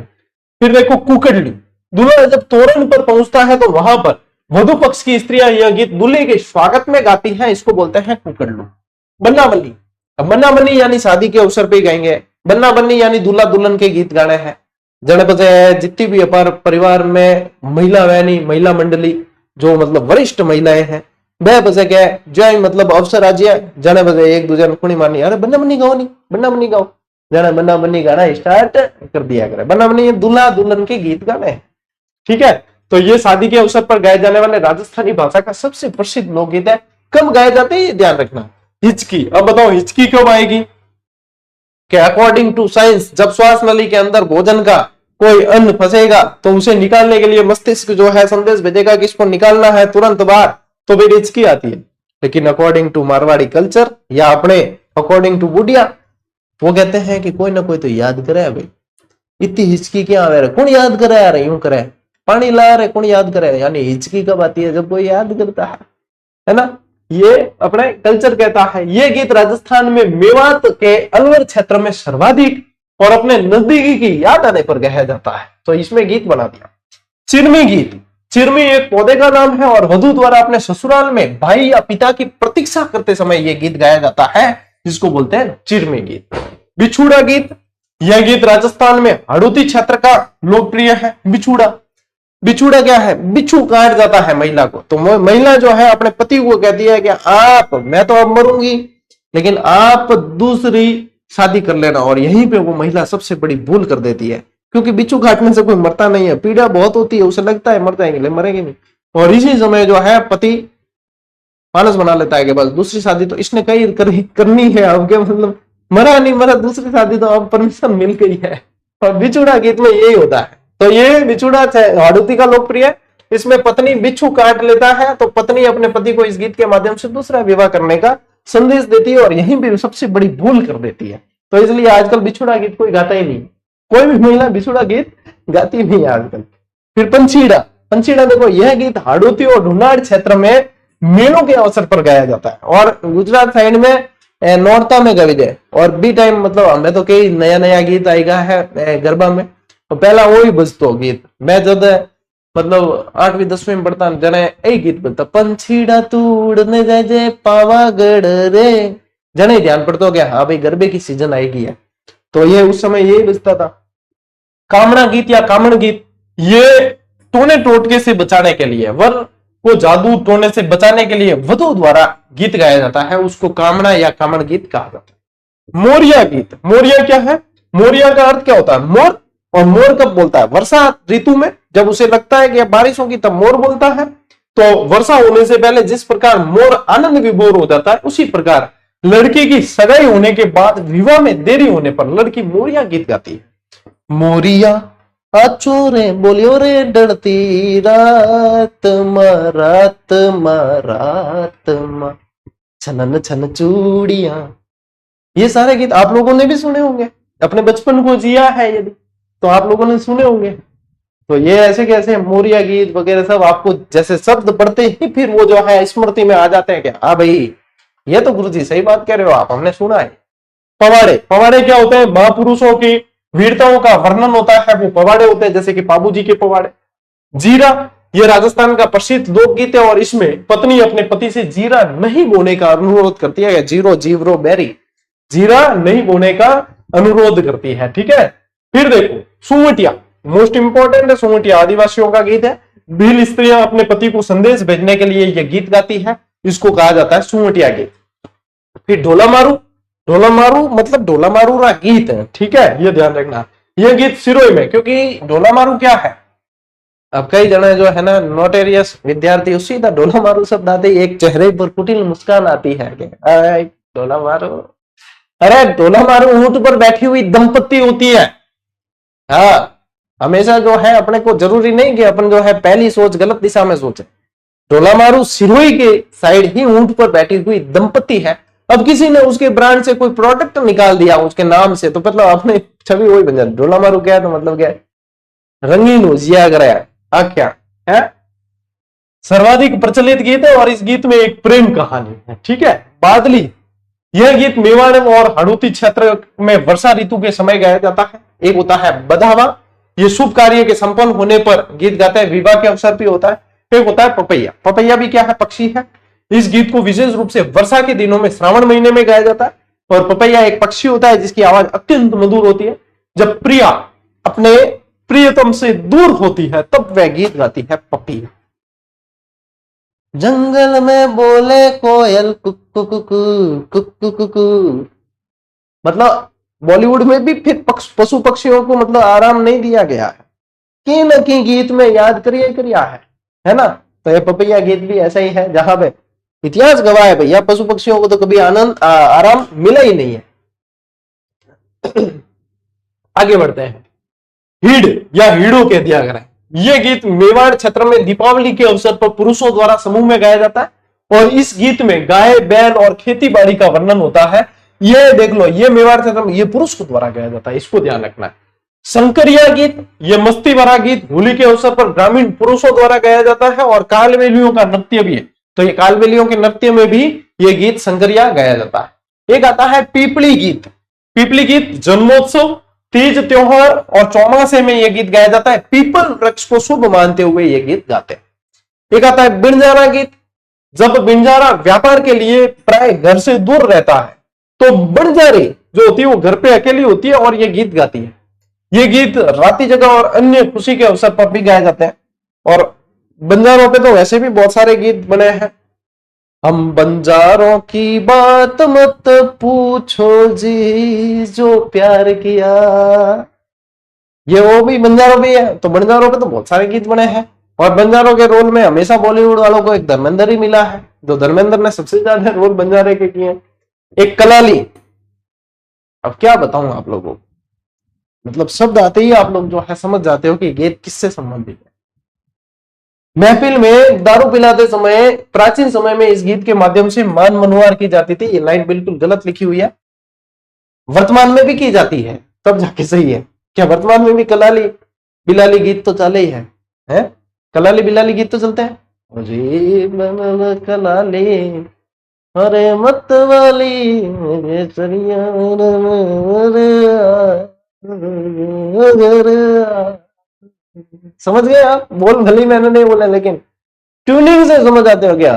फिर देखो कुकड़ली, दूल्हा जब तोरण पर पहुंचता है तो वहां पर वधु पक्ष की स्त्रियां यह गीत दूल्हे के स्वागत में गाती हैं, इसको बोलते हैं कुकड़लू। बन्ना बन्नी, अब बन्ना बन्नी यानी शादी के अवसर पे गाएंगे, बन्ना बन्नी यानी दूल्हा दुल्हन के गीत गाने हैं। जने बजे जितनी भी अपार परिवार में महिला वैनी महिला मंडली जो मतलब वरिष्ठ महिलाएं हैं, वह बजे क्या जय मतलब अवसर आज जने बजे एक दूसरे खुणी मारनी, अरे बन्ना बन्नी गाओ, नहीं बन्ना बन्नी गाओ, जने बन्ना बन्नी गाना स्टार्ट कर दिया करे। बन्ना बन्नी दूल्हा दुल्हन के गीत गाने हैं, ठीक है। तो ये शादी के अवसर पर गाए जाने वाले राजस्थानी भाषा का सबसे प्रसिद्ध लोकगीत है। कब गाए जाते हैं ये ध्यान रखना। हिचकी, अब बताओ हिचकी कब आएगी? कि अकॉर्डिंग टू साइंस जब श्वास नली के अंदर भोजन का कोई अन्न फंसेगा तो उसे निकालने के लिए मस्तिष्क जो है संदेश भेजेगा कि इसको निकालना है तुरंत बाहर, तो फिर हिचकी आती है। लेकिन अकॉर्डिंग टू मारवाड़ी कल्चर या अपने अकॉर्डिंग टू बुढ़िया, वो कहते हैं कि कोई ना कोई तो याद करे भाई, इतनी हिचकी क्या आ रही, कौन याद करे यार, यूं करे पानी ला रहे कौन याद करे, यानी हिचकी कब आती है? जब कोई याद करता है ना। ये अपने कल्चर कहता है। ये गीत राजस्थान में मेवात के अलवर क्षेत्र में सर्वाधिक और अपने नजदीकी की याद आने पर गाया जाता है, तो इसमें गीत बना दिया। चिरमी गीत, चिरमी एक पौधे का नाम है और वधु द्वारा अपने ससुराल में भाई या पिता की प्रतीक्षा करते समय यह गीत गाया जाता है, जिसको बोलते हैं चिरमी गीत। बिछुड़ा गीत, यह गीत राजस्थान में हड़ौती क्षेत्र का लोकप्रिय है। बिछुड़ा, बिछुड़ा क्या है? बिच्छू काट जाता है महिला को, तो महिला जो है अपने पति को कहती है कि आप, मैं तो अब मरूंगी लेकिन आप दूसरी शादी कर लेना, और यहीं पे वो महिला सबसे बड़ी भूल कर देती है, क्योंकि बिच्छू काटने से कोई मरता नहीं है, पीड़ा बहुत होती है, उसे लगता है मर जाएंगे लेकिन मरेंगे नहीं। और इसी समय जो है पति मानस बना लेता है कि बस दूसरी शादी तो इसने कहीं करनी है, अब क्या मतलब मरा नहीं मरा, दूसरी शादी तो अब परमिशन मिल गई है। और बिछुड़ा गीत में यही होता है। तो ये बिछुड़ा हड़ौती का लोकप्रिय है। इसमें पत्नी बिच्छू काट लेता है तो पत्नी अपने पति को इस गीत के माध्यम से दूसरा विवाह करने का संदेश देती है, और यहीं भी सबसे बड़ी भूल कर देती है। तो इसलिए आजकल बिछुड़ा गीत कोई गाता ही नहीं, कोई भी महिला बिछुड़ा गीत गाती नहीं है आजकल। फिर पंछीड़ा, पंछीड़ा देखो यह गीत हाड़ौती और ढूंढाड़ क्षेत्र में मेलों के अवसर पर गाया जाता है, और गुजरात साइड में नौरता में गाई जाए, और बी टाइम मतलब हमें तो कई नया नया गीत आएगा है गरबा में, तो पहला वो ही बजतो गीत। मैं जब मतलब 8वीं 10वीं में पढ़ता जने यही गीत बजता, पंछीड़ा तू उड़ने जाए पावागढ़ रे, जने ध्यान पड़ता गया हाँ भाई गरबे की सीजन आएगी है, तो ये उस समय यही बजता था। कामना गीत या कामण गीत, ये टोने टोटके से बचाने के लिए, वर को जादू टोने से बचाने के लिए वधु द्वारा गीत गाया जाता है, उसको कामना या कामण गीत कहा जाता है। मोरिया गीत, मोरिया क्या है? मोरिया का अर्थ क्या होता है? मोर और मोर कब बोलता है? वर्षा ऋतु में, जब उसे लगता है कि अब बारिश होगी तब मोर बोलता है। तो वर्षा होने से पहले जिस प्रकार मोर आनंद विभोर हो जाता है, उसी प्रकार लड़की की सगाई होने के बाद विवाह में देरी होने पर लड़की मोरिया गीत गाती है। मोरिया आचो रे बोलियो रे डरती रात रात रात छनन छन चूड़िया। ये सारे गीत आप लोगों ने भी सुने होंगे, अपने बचपन को जिया है यदि तो आप लोगों ने सुने होंगे। तो ये ऐसे कैसे मोरिया गीत वगैरह सब आपको जैसे शब्द पढ़ते ही फिर वो जो है स्मृति में आ जाते हैं। क्या हाँ भाई, ये तो गुरुजी सही बात कह रहे हो आप, हमने सुना है। पवाड़े, पवाड़े क्या होते हैं? महापुरुषों की वीरताओं का वर्णन होता है, वो पवाड़े होते हैं, जैसे कि बाबूजी के पवाड़े। जीरा, ये राजस्थान का प्रसिद्ध लोकगीत है और इसमें पत्नी अपने पति से जीरा नहीं बोने का अनुरोध करती है, जीरो जीवरो बेरी, जीरा नहीं बोने का अनुरोध करती है। ठीक है, फिर देखो सुवटिया, मोस्ट इंपॉर्टेंट है सुवटिया, आदिवासियों का गीत है। भील स्त्रियां अपने पति को संदेश भेजने के लिए यह गीत गाती है, इसको कहा जाता है सुवटिया गीत। फिर ढोला मारू, ढोला मारू मतलब ढोला मारू रा गीत है। ठीक है, ये ध्यान रखना, यह गीत सिरोई में, क्योंकि ढोला मारू क्या है, अब कई जने जो है ना नोटेरियस विद्यार्थी उसी का ढोला मारू शब्द आते ही एक चेहरे पर कुटिल मुस्कान आती है कि ढोला मारू, अरे ढोला मारू ऊंट पर बैठी हुई दंपत्ति होती है। हाँ, हमेशा जो है अपने को जरूरी नहीं कि अपन जो है पहली सोच गलत दिशा में सोचे। ढोला मारू सिरोही के साइड ही ऊंट पर बैठी हुई दंपत्ति है। अब किसी ने उसके ब्रांड से कोई प्रोडक्ट निकाल दिया उसके नाम से, तो मतलब अपने छवि वही बन जाती। ढोला मारू क्या है तो मतलब क्या है, रंगीन हो जिया गया क्या है। सर्वाधिक प्रचलित गीत है और इस गीत में एक प्रेम कहानी है। ठीक है, बादली, यह गीत मेवाड़ और हड़ौती क्षेत्र में वर्षा ऋतु के समय गाया जाता है। एक होता है बधावा, ये शुभ कार्य के संपन्न होने पर गीत गाते हैं, विवाह के अवसर भी होता है। एक होता है पपैया, पपैया भी क्या है, पक्षी है। इस गीत को विशेष रूप से वर्षा के दिनों में श्रावण महीने में गाया जाता है। और पपैया एक पक्षी होता है जिसकी आवाज अत्यंत मधुर होती है। जब प्रिया अपने प्रियतम से दूर होती है तब वह गीत गाती है पपैया। जंगल में बोले कोयल कुकु कुकु कुकु कुकु, मतलब बॉलीवुड में भी फिर पशु पक्षियों को मतलब आराम नहीं दिया गया है, कहीं न कहीं गीत में याद करिए करिया है ना। तो ये पपैया गीत भी ऐसा ही है जहां पे इतिहास गवाह है भैया, पशु पक्षियों को तो कभी आनंद आराम मिला ही नहीं है। आगे बढ़ते हैं, हीड़ या हीड़ों के दिया गया, यह गीत मेवाड़ क्षेत्र में दीपावली के अवसर पर पुरुषों द्वारा समूह में गाया जाता है और इस गीत में गाय बैल और खेती बाड़ी का वर्णन होता है। ये देख लो, ये मेवाड़ क्षेत्र में ये पुरुष को द्वारा गाया जाता है, इसको ध्यान रखना है। शंकरिया गीत, ये मस्ती भरा गीत होली के अवसर पर ग्रामीण पुरुषों द्वारा गाया जाता है और कालबेलियों का नृत्य भी है। तो ये कालबेलियों के नृत्य में भी ये गीत शंकरिया गाया जाता है। एक आता है पीपली गीत, पीपली गीत जन्मोत्सव, तीज त्योहार और चौमासे में यह गीत गाया जाता है। पीपल वृक्ष को शुभ मानते हुए यह गीत गाते हैं। एक आता है बिंजारा गीत, जब बिंजारा व्यापार के लिए प्राय घर से दूर रहता है तो बंजारी जो होती है वो घर पे अकेली होती है और ये गीत गाती है। ये गीत राती जगह और अन्य खुशी के अवसर पर भी गाए जाते हैं। और बंजारों पे तो वैसे भी बहुत सारे गीत बने हैं। हम बंजारों की बात मत पूछो जी, जो प्यार किया, ये वो भी बंजारों भी है। तो बंजारों पे तो बहुत सारे गीत बने हैं और बंजारों के रोल में हमेशा बॉलीवुड वालों को एक धर्मेंद्र ही मिला है, जो धर्मेंद्र ने सबसे ज्यादा रोल बंजारे के किए। एक कलाली, अब क्या बताऊं आप लोगों को, मतलब शब्द आते ही आप लोग जो है समझ जाते हो कि गीत किससे संबंधित है। महफिल में दारू पिलाते समय प्राचीन समय में इस गीत के माध्यम से मान मनोहार की जाती थी। ये लाइन बिल्कुल गलत लिखी हुई है, वर्तमान में भी की जाती है तब जाके सही है। क्या वर्तमान में भी कलाली बिलाली गीत तो चले ही है? कलाली बिलाली गीत तो चलते हैं। कलाली अरे मत वाली समझ गए आप? बोल भले मैंने नहीं बोला लेकिन ट्यूनिंग से समझ आते हो क्या?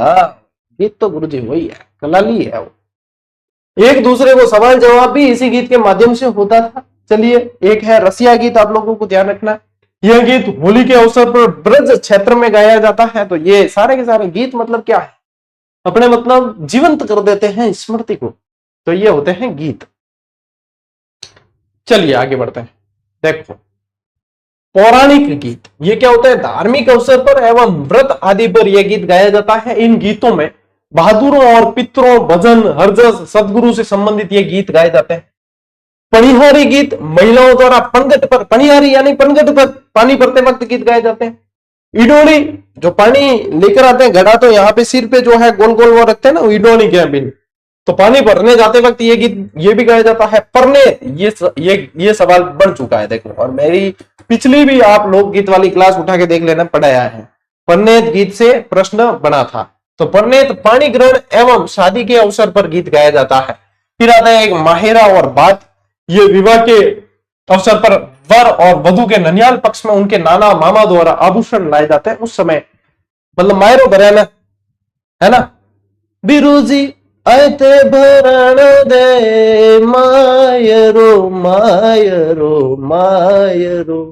गीत तो गुरुजी वही है, कलाली है वो। एक दूसरे को सवाल जवाब भी इसी गीत के माध्यम से होता था। चलिए, एक है रसिया गीत, आप लोगों को ध्यान रखना। यह गीत होली के अवसर पर ब्रज क्षेत्र में गाया जाता है। तो ये सारे के सारे गीत मतलब क्या है, अपने मतलब जीवंत कर देते हैं स्मृति को। तो ये होते हैं गीत। चलिए आगे बढ़ते हैं। देखो, पौराणिक गीत, ये क्या होता है? धार्मिक अवसर पर एवं व्रत आदि पर यह गीत गाया जाता है। इन गीतों में बहादुरों और पितरों, भजन, हरजस, सदगुरु से संबंधित ये गीत गाए जाते हैं। पणिहारी गीत महिलाओं द्वारा पनघट पर, पणिहारी यानी पनघट पर पानी भरते वक्त गीत गाए जाते हैं। इडोली, जो पानी लेकर आते हैं घड़ा, तो यहाँ पे सिर पे जो है गोल गोल वो रखते हैं ना, इडोली के बिन, तो पानी भरने जाते वक्त ये गीत ये भी गाया जाता है। परने, ये सवाल बन चुका है देखो, और मेरी पिछली भी आप लोकगीत वाली क्लास उठा के देख लेना, पढ़ाया है। परनेत गीत से प्रश्न बना था। तो परनेत पानी ग्रहण एवं शादी के अवसर पर गीत गाया जाता है। फिर आता है एक माहेरा और बात, ये विवाह के अवसर पर वर और वधु के ननियाल पक्ष में उनके नाना मामा द्वारा आभूषण लाए जाते हैं। उस समय मतलब मायरो भरना है ना, बिरुजी आयते भरण दे मायरो मायरो मायरो।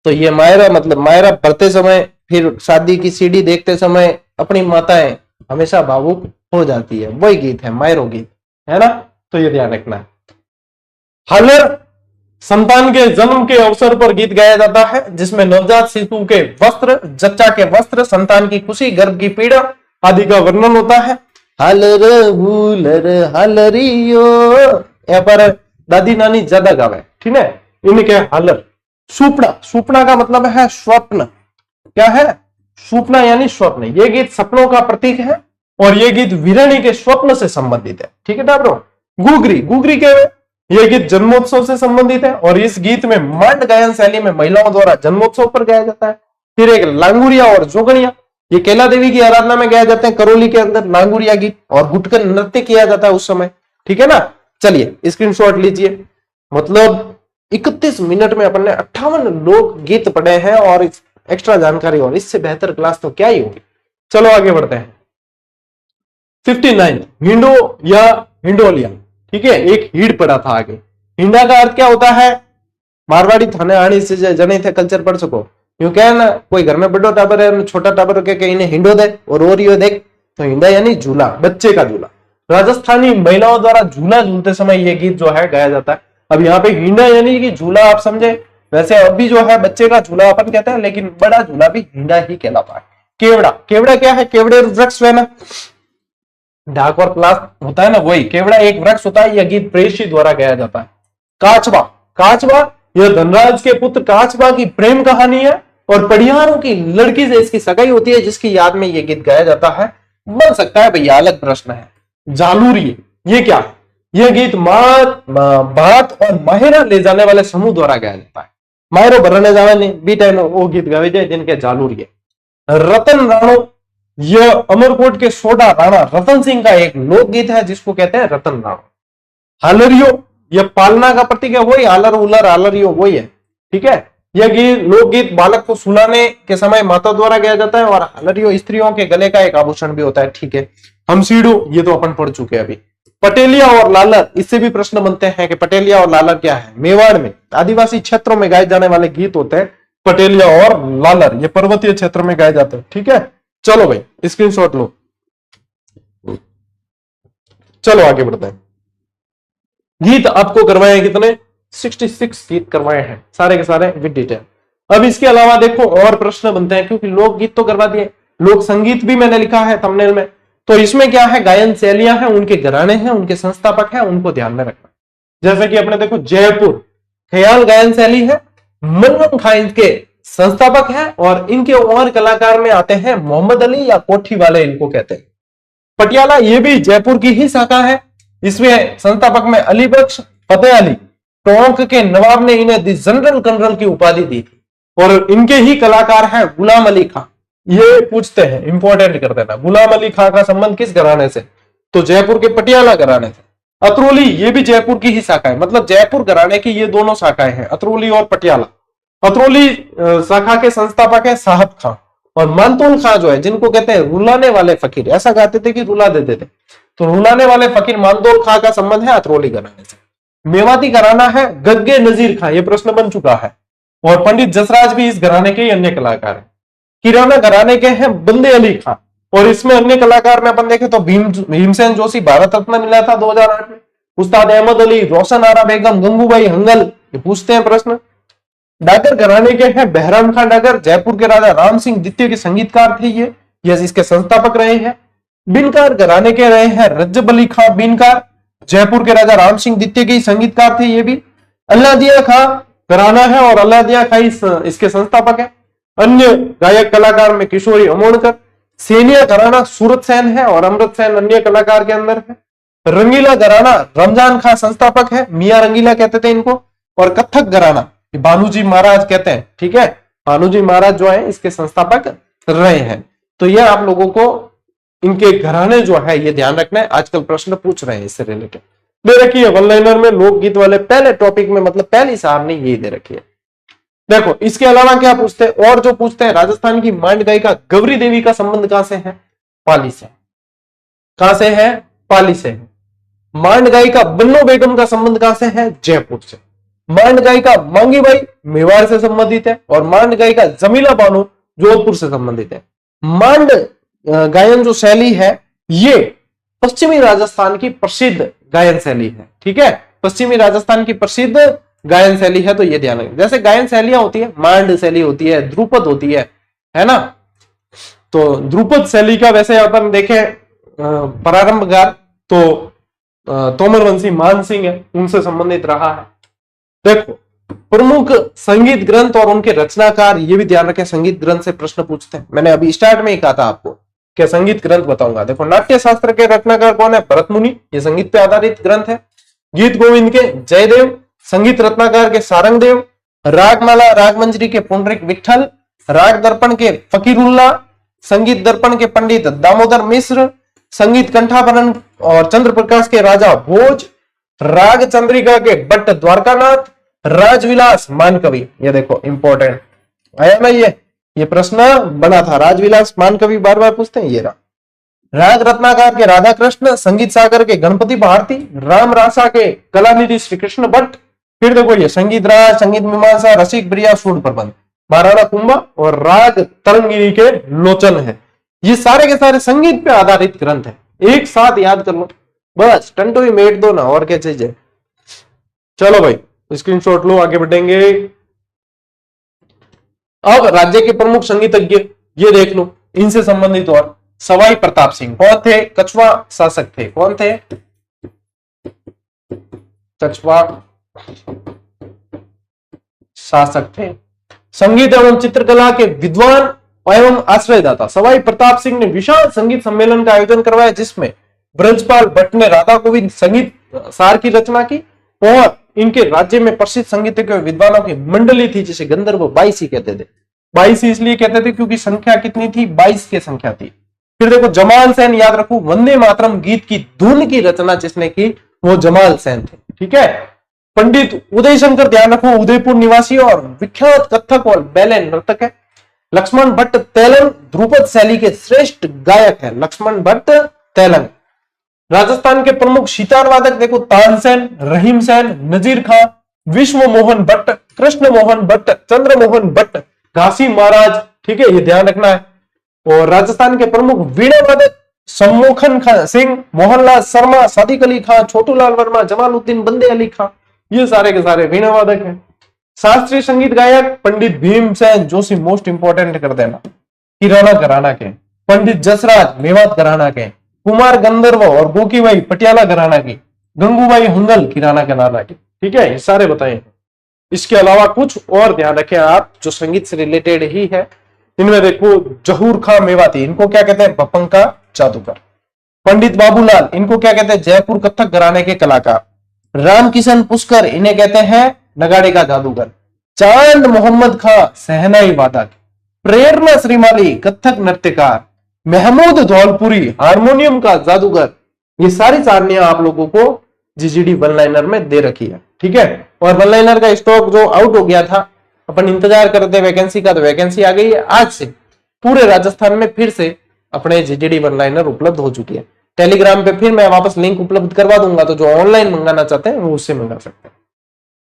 तो ये मायरा मतलब मायरा भरते समय, फिर शादी की सीढ़ी देखते समय अपनी माताएं हमेशा भावुक हो जाती है, वही गीत है मायरो गीत, है ना। तो ये ध्यान रखना है। हालर, संतान के जन्म के अवसर पर गीत गाया जाता है, जिसमें नवजात शिशु के वस्त्र, जच्चा के वस्त्र, संतान की खुशी, गर्भ की पीड़ा आदि का वर्णन होता है। हालर हुलर हालरियो, यहाँ पर दादी नानी ज्यादा गावे, ठीक है, इनके हालर। सुपना, सुपना का मतलब है स्वप्न, क्या है? सुपना यानी स्वप्न। ये गीत सपनों का प्रतीक है और ये गीत वीरानी के स्वप्न से संबंधित है, ठीक है डाबरो। गुगरी, गुगरी क्या है? यह गीत जन्मोत्सव से संबंधित है और इस गीत में मंड गायन शैली में महिलाओं द्वारा जन्मोत्सव पर गाया जाता है। फिर एक लांगुरिया और जोगणिया, ये कैला देवी की आराधना में गाए जाते हैं। करौली के अंदर लांगुरिया गीत और गुटकर नृत्य किया जाता है उस समय, ठीक है ना। चलिए स्क्रीनशॉट लीजिए। मतलब 31 मिनट में अपन ने 58 लोक गीत पढ़े हैं और एक्स्ट्रा जानकारी, और इससे बेहतर क्लास तो क्या ही होगी। चलो आगे बढ़ते हैं। 59 हिंडो या हिंडोलिया, ठीक है, एक हीड पड़ा था आगे। हिंडा का अर्थ क्या होता है? मारवाड़ी थाने आनी से जने थे कल्चर पढ़ सको, यूं क्या है ना, कोई घर में बड़ो टाबर है, छोटा टाबर के इन्हें हिंडो दे और ओरियो देख, तो हिंडा यानी झूला, बच्चे का झूला। राजस्थानी महिलाओं द्वारा झूला झूलते समय यह गीत जो है गाया जाता है। अब यहाँ पे हिंडा यानी कि झूला आप समझे, वैसे अभी जो है बच्चे का झूला अपन कहते हैं, लेकिन बड़ा झूला भी हिंडा ही कहलाता है। केवड़ा, केवड़ा क्या है? केवड़े वृक्ष है ना, ढाक और प्लास होता है ना, वही केवड़ा एक वृक्ष होता है। यह गीत प्रेषी द्वारा गाया जाता है। काचबा, काचबा यह धनराज के पुत्र काचबा की प्रेम कहानी है और पड़ियारों की लड़की से इसकी सगाई होती है, जिसकी याद में यह गीत गाया जाता है। बन सकता है भैया, अलग प्रश्न है। जालूरी, ये क्या है? यह गीत बात और माहिरा ले जाने वाले समूह द्वारा गाया जाता है। माहिरो भरने जाने बी टाइम वो गीत गावे जाए जिनके जालूरी है। रतन राणो, यह अमरकोट के सोडा राणा रतन सिंह का एक लोकगीत है जिसको कहते हैं रतन राणो। हालरियो, यह पालना का प्रतीक है, वही आलर उलर आलरियो वही है, ठीक है। यह गीत लोकगीत बालक को सुलाने के समय माता द्वारा गाया जाता है और हालरियो स्त्रियों के गले का एक आभूषण भी होता है, ठीक है। हमसीडो, ये तो अपन पढ़ चुके हैं अभी। पटेलिया और लालर, इससे भी प्रश्न बनते हैं कि पटेलिया और लालर क्या है। मेवाड़ में आदिवासी क्षेत्रों में गाए जाने वाले गीत होते हैं पटेलिया और लालर, ये पर्वतीय क्षेत्र में गाए जाते हैं, ठीक है। चलो भाई स्क्रीनशॉट लो, चलो आगे बढ़ते हैं। गीत आपको करवाए हैं कितने? 66 गीत करवाए हैं, सारे के सारे विद डिटेल। अब इसके अलावा देखो और प्रश्न बनते हैं, क्योंकि लोकगीत तो करवा दिए, लोक संगीत भी मैंने लिखा है थंबनेल में। तो इसमें क्या है? गायन शैलियां हैं, उनके घराने हैं, उनके संस्थापक हैं, उनको ध्यान में रखना। जैसे कि अपने देखो जयपुर ख्याल गायन शैली है, मनमन खां इनके संस्थापक हैं और इनके और कलाकार में आते हैं मोहम्मद अली या कोठी वाले, इनको कहते हैं। पटियाला, ये भी जयपुर की ही शाखा है, इसमें संस्थापक में अली बख्श फतेह अली, टोंक के नवाब ने इन्हें दी जनरल कर्नल की उपाधि दी थी और इनके ही कलाकार हैं गुलाम अली खां। ये पूछते हैं, इंपॉर्टेंट कर देना, गुलाम अली खां का संबंध किस घराने से? तो जयपुर के पटियाला घराने से। अतरोली, ये भी जयपुर की ही शाखा है, मतलब जयपुर घराने की ये दोनों शाखाएं हैं, अतरोली और पटियाला। अतरोली शाखा के संस्थापक है साहब खां और मानतोल खां जो है, जिनको कहते हैं रुलाने वाले फकीर, ऐसा गाते थे कि रुला देते थे, तो रुलाने वाले फकीर मानतोल खां का संबंध है अतरोली घराने से। मेवाती घराना है गग्गे नजीर खां, ये प्रश्न बन चुका है, और पंडित जसराज भी इस घराने के अन्य कलाकार हैं। किराना घराने के हैं बंदे अली खां, और इसमें अन्य कलाकार में अपन देखें तो भीमसेन जोशी भारत रत्न मिला था 2008 में, उस्ताद अहमद अली, रोशन आरा बेगम, गंगूबाई हंगल, ये पूछते हैं प्रश्न। डागर घराने के हैं बहराम खान डागर, जयपुर के राजा राम सिंह द्वितीय के संगीतकार थे ये इसके संस्थापक रहे हैं। बिनकार घराने के रहे हैं रज्जब अली खां बिनकार, जयपुर के राजा राम सिंह द्वितीय के संगीतकार थे ये भी। अल्लादिया खां घराना है और अल्लादिया खां इसके संस्थापक है। अन्य गायक कलाकार में किशोरी अमोणकर। सेनिया घराना सूरत सेन है और अमृत सेन अन्य कलाकार के अंदर है। रंगीला घराना रमजान खां संस्थापक है, मियां रंगीला कहते थे इनको। और कथक घराना भानुजी महाराज कहते हैं, ठीक है, भानुजी महाराज जो है इसके संस्थापक रहे हैं। तो यह आप लोगों को इनके घराने जो है ये ध्यान रखना है, आजकल प्रश्न पूछ रहे हैं इससे रिलेटेड। दे रखी है वन लाइनर में लोकगीत वाले पहले टॉपिक में, मतलब पहली सारणी यही दे रखी है। देखो इसके अलावा क्या पूछते हैं, और जो पूछते हैं राजस्थान की मांड गायिका गौरी देवी का संबंध कहां से है? पाली से। कहां से है? पाली से है। मांड गायिका बन्नो बेगम का संबंध कहां से है? जयपुर से। मांड गायिका मांगी बाई मेवाड़ से संबंधित है और मांड गायिका जमीला बानो जोधपुर से संबंधित है। मांड गायन जो शैली है ये पश्चिमी राजस्थान की प्रसिद्ध गायन शैली है, ठीक है, पश्चिमी राजस्थान की प्रसिद्ध गायन शैली है। तो ये ध्यान रखें, जैसे गायन शैलियां होती है, मांड शैली होती है, ध्रुपद होती है ना। तो ध्रुपद शैली का वैसे अपन देखें प्रारंभकार तो तोमरवंशी मान सिंह है, उनसे संबंधित रहा है। देखो प्रमुख संगीत ग्रंथ और उनके रचनाकार, ये भी ध्यान रखें, संगीत ग्रंथ से प्रश्न पूछते हैं। मैंने अभी स्टार्ट में ही कहा था आपको क्या संगीत ग्रंथ बताऊंगा। देखो नाट्य शास्त्र के रचनाकार कौन है? भरत मुनि, ये संगीत पे आधारित ग्रंथ है। गीत गोविंद के जयदेव, संगीत रत्नाकर के सारंगदेव, रागमाला रागमंजरी के पुंडरीक विठल, राग दर्पण के फकीरुल्ला, संगीत दर्पण के पंडित दामोदर मिश्र, संगीत कंठाभरण और चंद्र प्रकाश के राजा भोज, राग चंद्रिका के भट्ट द्वारकानाथ, राजविलास मानकवि। ये देखो इंपॉर्टेंट आया ना, ये प्रश्न बना था, राजविलास मानकवि बार बार पूछते हैं, ये रहा। राग रत्नाकर के राधा कृष्ण, संगीत सागर के गणपति भारती, राम रासा के कलानिधि श्री कृष्ण भट्ट। फिर देखो ये संगीत राज, संगीत मीमांसा, रसिक प्रिया, सूर प्रबंध महाराणा कुंभा और राग तरंगिनी के लोचन है। ये सारे के सारे संगीत पे आधारित ग्रंथ है, एक साथ याद कर लो बस, टंटो ही मेट दो ना, और क्या चाहिए। चलो भाई स्क्रीनशॉट लो, आगे बढ़ेंगे। अब राज्य के प्रमुख संगीतज्ञ ये देख लो, इनसे संबंधित। और सवाई प्रताप सिंह कौन थे? कछवा शासक थे। कौन थे? कछवा शासक थे। संगीत एवं चित्रकला के विद्वान एवं आश्रयदाता सवाई प्रताप सिंह ने विशाल संगीत सम्मेलन का आयोजन करवाया, जिसमें ब्रजपाल भट्ट ने राधा गोविंद संगीत सार की रचना की और इनके राज्य में प्रसिद्ध संगीतज्ञ विद्वानों की मंडली थी, जिसे गंधर्व 22 कहते थे। 22 इसलिए कहते थे क्योंकि संख्या कितनी थी? 22 की संख्या थी। फिर देखो जमाल सेन, याद रखो, वंदे मातरम गीत की धुन की रचना जिसने की वो जमाल सेन थे, ठीक है। पंडित उदय शंकर, ध्यान रखो, उदयपुर निवासी और विख्यात कथक और बैले नर्तक है। लक्ष्मण भट्ट तेलंग ध्रुपद शैली के श्रेष्ठ गायक है। लक्ष्मण भट्ट तेलंग। राजस्थान के प्रमुख सितार वादक देखो, तानसेन, रहीम सेन, नजीर खां, विश्व मोहन भट्ट, कृष्ण मोहन भट्ट, चंद्र मोहन भट्ट, घासी महाराज, ठीक है, ये ध्यान रखना है। और राजस्थान के प्रमुख वीणा वादक सम्मोखन सिंह, मोहनलाल शर्मा, सादिक अली खां, छोटूलाल वर्मा, जमालुद्दीन बंदे अली खां, ये सारे के सारे वीणा वादक हैं। शास्त्रीय संगीत गायक पंडित भीमसेन जोशी, मोस्ट इंपोर्टेंट कर देना, किराना घराना के। पंडित जसराज मेवात घराना के। कुमार गंधर्व और गोकीबाई पटियाला घराना की। गंगूबाई हुंगल किराना घराना की, ठीक है, ये सारे बताए। इसके अलावा कुछ और ध्यान रखें आप जो संगीत से रिलेटेड ही है। इनमें देखो जहूर खां मेवाती, इनको क्या कहते हैं? बपंग का जादूगर। पंडित बाबूलाल, इनको क्या कहते हैं? जयपुर कथक घराने के कलाकार। रामकिशन पुष्कर, इन्हें कहते हैं नगाड़े का जादूगर। चांद मोहम्मद खां, सहनाई वादक। प्रेरणा श्रीमाली, कथक नृत्यकार। महमूद धौलपुरी, हारमोनियम का जादूगर। ये सारी सारणियां आप लोगों को जीजीडी वन लाइनर में दे रखी है, ठीक है। और वन लाइनर का स्टॉक जो आउट हो गया था, अपन इंतजार करते वैकेंसी का, तो वैकेंसी आ गई है। आज से पूरे राजस्थान में फिर से अपने जीजीडी वन लाइनर उपलब्ध हो चुकी है। टेलीग्राम पे फिर मैं वापस लिंक उपलब्ध करवा दूंगा, तो जो ऑनलाइन मंगाना चाहते हैं वो उससे मंगा सकते हैं।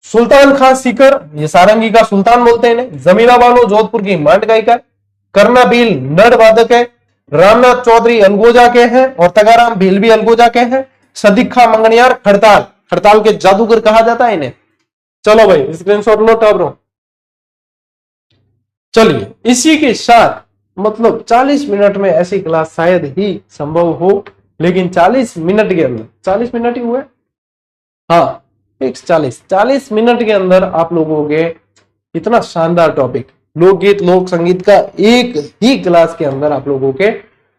सुल्तान खान सीकर, ये सारंगी का सुल्तान बोलते हैं इन्हें। जमीला बानो जोधपुर की मांड गायिका। करना भील नड़ वादक है। रामनाथ चौधरी अलगोजा के हैं और तगाराम भील भी अलगोजा के हैं। सदिक खां मंगनियार खड़ताल, खड़ताल के जादूगर कहा जाता है इन्हें। चलो भाई स्क्रीनशॉट लो टॉप रो। चलिए इसी के साथ मतलब 40 मिनट में ऐसी क्लास शायद ही संभव हो, लेकिन 40 मिनट के अंदर 40 मिनट ही हुए, हाँ फिक्स 40 मिनट के अंदर आप लोगों के इतना शानदार टॉपिक लोकगीत लोक संगीत का एक ही क्लास के अंदर आप लोगों के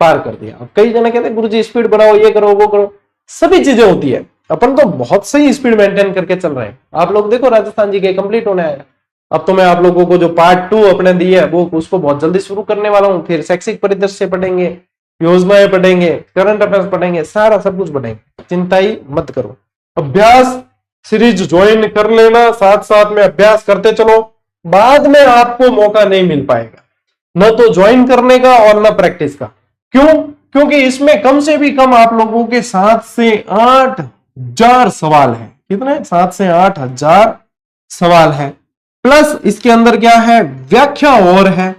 पार कर दिया। अब कई जने कहते हैं गुरुजी स्पीड बढ़ाओ, ये करो वो करो, सभी चीजें होती है, अपन तो बहुत सही स्पीड मेंटेन करके चल रहे हैं। आप लोग देखो राजस्थान जी के कंप्लीट होने आया, अब तो मैं आप लोगों को जो पार्ट 2 अपने दिए है वो उसको बहुत जल्दी शुरू करने वाला हूँ। फिर शैक्षिक परिदृश्य पढ़ेंगे, योजनाएं पढ़ेंगे, करंट अफेयर्स पढ़ेंगे, सारा सब कुछ पढ़ेंगे, चिंता ही मत करो। अभ्यास सीरीज ज्वाइन कर लेना, साथ साथ में अभ्यास करते चलो, बाद में आपको मौका नहीं मिल पाएगा न तो ज्वाइन करने का और न प्रैक्टिस का। क्यों? क्योंकि इसमें कम से भी कम आप लोगों के 7 से 8 हजार सवाल है। कितने? 7 से 8 हजार सवाल है, प्लस इसके अंदर क्या है, व्याख्या और है।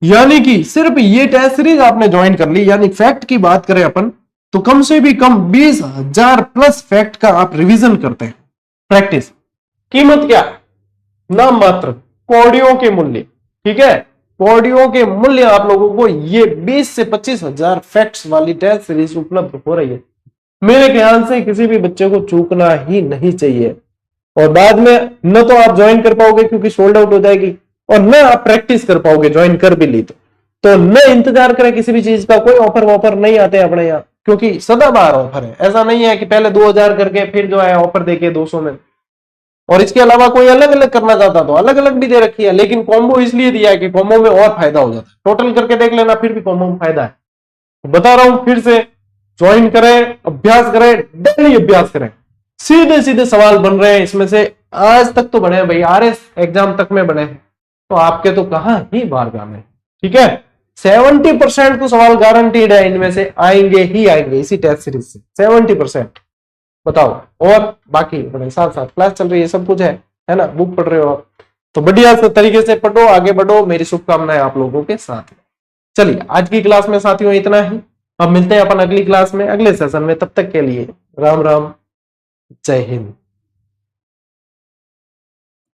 यानी कि सिर्फ ये टेस्ट सीरीज आपने ज्वाइन कर ली, यानी फैक्ट की बात करें अपन तो कम से भी कम 20,000 प्लस फैक्ट का आप रिवीजन करते हैं। प्रैक्टिस कीमत क्या? नाम मात्र, कौड़ियों के मूल्य, ठीक है, कौड़ियों के मूल्य आप लोगों को ये 20 से 25,000 फैक्ट्स वाली टेस्ट सीरीज उपलब्ध हो रही है। मेरे ख्याल से किसी भी बच्चे को चूकना ही नहीं चाहिए, और बाद में न तो आप ज्वाइन कर पाओगे क्योंकि सोल्ड आउट हो जाएगी, और न आप प्रैक्टिस कर पाओगे ज्वाइन कर भी ली तो न इंतजार करें किसी भी चीज का। कोई ऑफर वॉफर नहीं आते अपने यहाँ, क्योंकि सदाबहार ऑफर है। ऐसा नहीं है कि पहले 2000 करके फिर जो है ऑफर देके 200 में, और इसके अलावा कोई अलग अलग करना चाहता तो अलग अलग भी दे रखी है, लेकिन कॉम्बो इसलिए दिया है कि कॉम्बो में और फायदा हो जाता है। टोटल करके देख लेना, फिर भी कॉम्बो में फायदा है। तो बता रहा हूं फिर से, ज्वाइन करें, अभ्यास करें, डेली अभ्यास करें। सीधे सीधे सवाल बन रहे हैं इसमें से, आज तक तो बने हैं भाई, आरएस एग्जाम तक में बने हैं, तो आपके तो कहां ही बाहर जाने। ठीक है, 70% तो सवाल गारंटीड है, इनमें से आएंगे ही आएंगे इसी टेस्ट सीरीज से 70%। बताओ, और बाकी बड़े साथ साथ क्लास चल रही है, सब कुछ है ना, बुक पढ़ रहे हो आप तो बढ़िया तरीके से पढ़ो, आगे बढ़ो, मेरी शुभकामनाएं आप लोगों के साथ। चलिए आज की क्लास में साथियों इतना ही, अब मिलते हैं अपन अगली क्लास में अगले सेशन में। तब तक के लिए राम राम, जय हिंद।